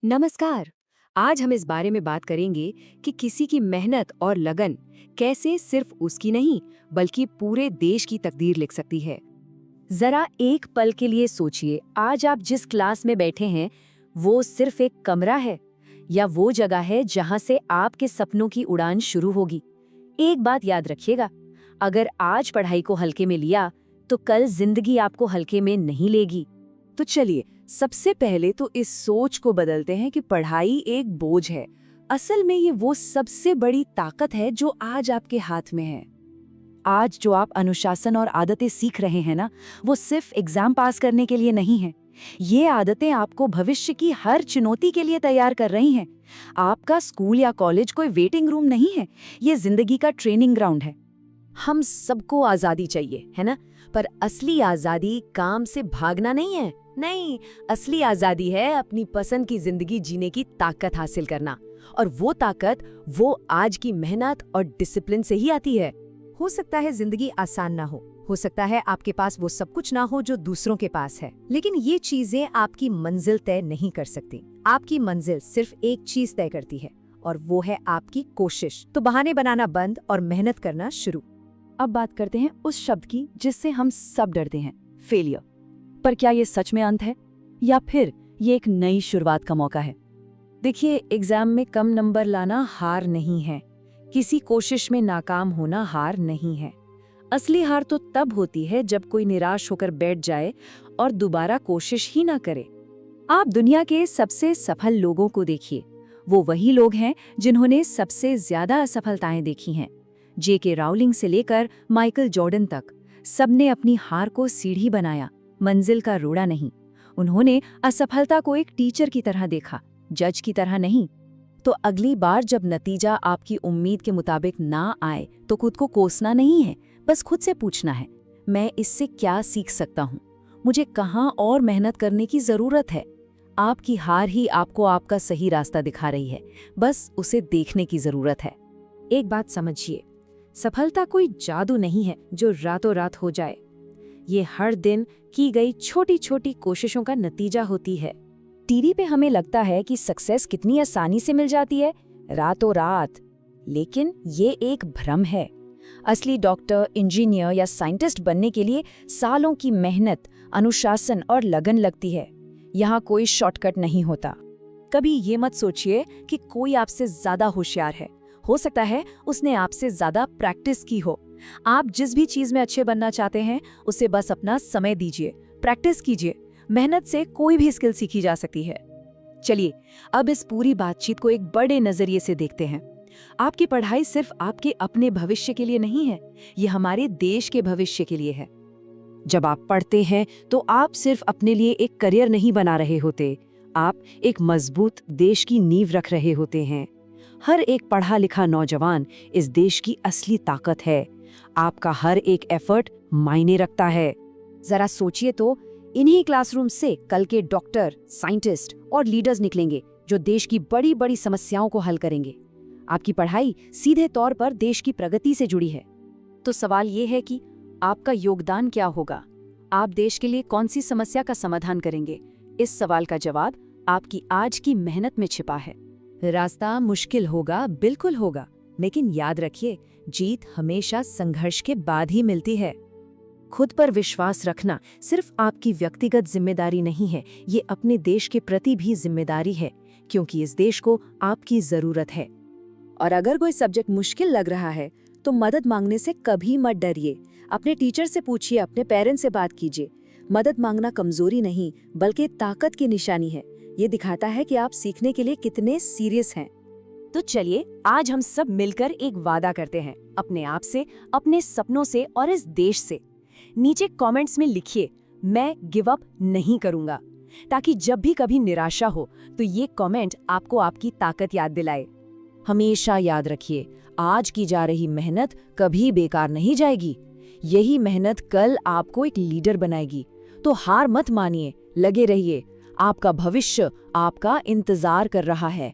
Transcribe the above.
नमस्कार। आज हम इस बारे में बात करेंगे कि किसी की मेहनत और लगन कैसे सिर्फ उसकी नहीं बल्कि पूरे देश की तकदीर लिख सकती है। जरा एक पल के लिए सोचिए, आज आप जिस क्लास में बैठे हैं वो सिर्फ एक कमरा है या वो जगह है जहां से आपके सपनों की उड़ान शुरू होगी। एक बात याद रखिएगा, अगर आज पढ़ाई को हल्के में लिया तो कल जिंदगी आपको हल्के में नहीं लेगी। तो चलिए, सबसे पहले तो इस सोच को बदलते हैं कि पढ़ाई एक बोझ है। असल में ये वो सबसे बड़ी ताकत है जो आज आपके हाथ में है। आज जो आप अनुशासन और आदतें सीख रहे हैं ना, वो सिर्फ एग्जाम पास करने के लिए नहीं है। ये आदतें आपको भविष्य की हर चुनौती के लिए तैयार कर रही हैं। आपका स्कूल या कॉलेज कोई वेटिंग रूम नहीं है, ये जिंदगी का ट्रेनिंग ग्राउंड है। हम सबको आजादी चाहिए, है ना? पर असली आजादी काम से भागना नहीं है। नहीं, असली आजादी है अपनी पसंद की जिंदगी जीने की ताकत हासिल करना। और वो ताकत वो आज की मेहनत और डिसिप्लिन से ही आती है। हो सकता है जिंदगी आसान ना हो सकता है आपके पास वो सब कुछ ना हो जो दूसरों के पास है, लेकिन ये चीजें आपकी मंजिल तय नहीं कर सकती। आपकी मंजिल सिर्फ एक चीज तय करती है और वो है आपकी कोशिश। तो बहाने बनाना बंद और मेहनत करना शुरू। अब बात करते हैं उस शब्द की जिससे हम सब डरते हैं, फेलियर। पर क्या ये सच में अंत है या फिर ये एक नई शुरुआत का मौका है? देखिए, एग्जाम में कम नंबर लाना हार नहीं है, किसी कोशिश में नाकाम होना हार नहीं है। असली हार तो तब होती है जब कोई निराश होकर बैठ जाए और दोबारा कोशिश ही ना करे। आप दुनिया के सबसे सफल लोगों को देखिए, वो वही लोग हैं जिन्होंने सबसे ज्यादा असफलताएं देखी हैं। J.K. राउलिंग से लेकर माइकल जॉर्डन तक सबने अपनी हार को सीढ़ी बनाया, मंजिल का रोड़ा नहीं। उन्होंने असफलता को एक टीचर की तरह देखा, जज की तरह नहीं। तो अगली बार जब नतीजा आपकी उम्मीद के मुताबिक ना आए तो खुद को कोसना नहीं है, बस खुद से पूछना है, मैं इससे क्या सीख सकता हूँ, मुझे कहाँ और मेहनत करने की जरूरत है। आपकी हार ही आपको आपका सही रास्ता दिखा रही है, बस उसे देखने की जरूरत है। एक बात समझिए, सफलता कोई जादू नहीं है जो रातों रात हो जाए। ये हर दिन की गई छोटी छोटी कोशिशों का नतीजा होती है। टीवी पे हमें लगता है कि सक्सेस कितनी आसानी से मिल जाती है, रातों रात, लेकिन ये एक भ्रम है। असली डॉक्टर, इंजीनियर या साइंटिस्ट बनने के लिए सालों की मेहनत, अनुशासन और लगन लगती है। यहाँ कोई शॉर्टकट नहीं होता। कभी ये मत सोचिए कि कोई आपसे ज्यादा होशियार है। हो सकता है उसने आपसे ज्यादा प्रैक्टिस की हो। आप जिस भी चीज में अच्छे बनना चाहते हैं उसे बस अपना समय दीजिए, प्रैक्टिस कीजिए। मेहनत से कोई भी स्किल सीखी जा सकती है। चलिए, अब इस पूरी बातचीत को एक बड़े नजरिए से देखते हैं। आपकी पढ़ाई सिर्फ आपके अपने भविष्य के लिए नहीं है, ये हमारे देश के भविष्य के लिए है। जब आप पढ़ते हैं तो आप सिर्फ अपने लिए एक करियर नहीं बना रहे होते, आप एक मजबूत देश की नींव रख रहे होते हैं। हर एक पढ़ा लिखा नौजवान इस देश की असली ताकत है। आपका हर एक एफर्ट मायने रखता है। जरा सोचिए तो, इन्हीं क्लासरूम से कल के डॉक्टर, साइंटिस्ट और लीडर्स निकलेंगे जो देश की बड़ी बड़ी समस्याओं को हल करेंगे। आपकी पढ़ाई सीधे तौर पर देश की प्रगति से जुड़ी है। तो सवाल ये है कि आपका योगदान क्या होगा? आप देश के लिए कौन सी समस्या का समाधान करेंगे? इस सवाल का जवाब आपकी आज की मेहनत में छिपा है। रास्ता मुश्किल होगा, बिल्कुल होगा, लेकिन याद रखिए, जीत हमेशा संघर्ष के बाद ही मिलती है। खुद पर विश्वास रखना सिर्फ आपकी व्यक्तिगत जिम्मेदारी नहीं है, ये अपने देश के प्रति भी जिम्मेदारी है, क्योंकि इस देश को आपकी जरूरत है। और अगर कोई सब्जेक्ट मुश्किल लग रहा है तो मदद मांगने से कभी मत डरिए। अपने टीचर से पूछिए, अपने पेरेंट्स से बात कीजिए। मदद मांगना कमजोरी नहीं बल्कि ताकत की निशानी है। ये दिखाता है कि आप सीखने के लिए कितने सीरियस हैं। तो चलिए, आज हम सब मिलकर एक वादा करते हैं, अपने आप से, अपने सपनों से और इस देश से। नीचे कमेंट्स में लिखिए, मैं गिव अप नहीं करूंगा, ताकि जब भी कभी निराशा हो तो ये कमेंट आपको आपकी ताकत याद दिलाए। हमेशा याद रखिए, आज की जा रही मेहनत कभी बेकार नहीं जाएगी। यही मेहनत कल आपको एक लीडर बनाएगी। तो हार मत मानिए, लगे रहिए। आपका भविष्य आपका इंतजार कर रहा है।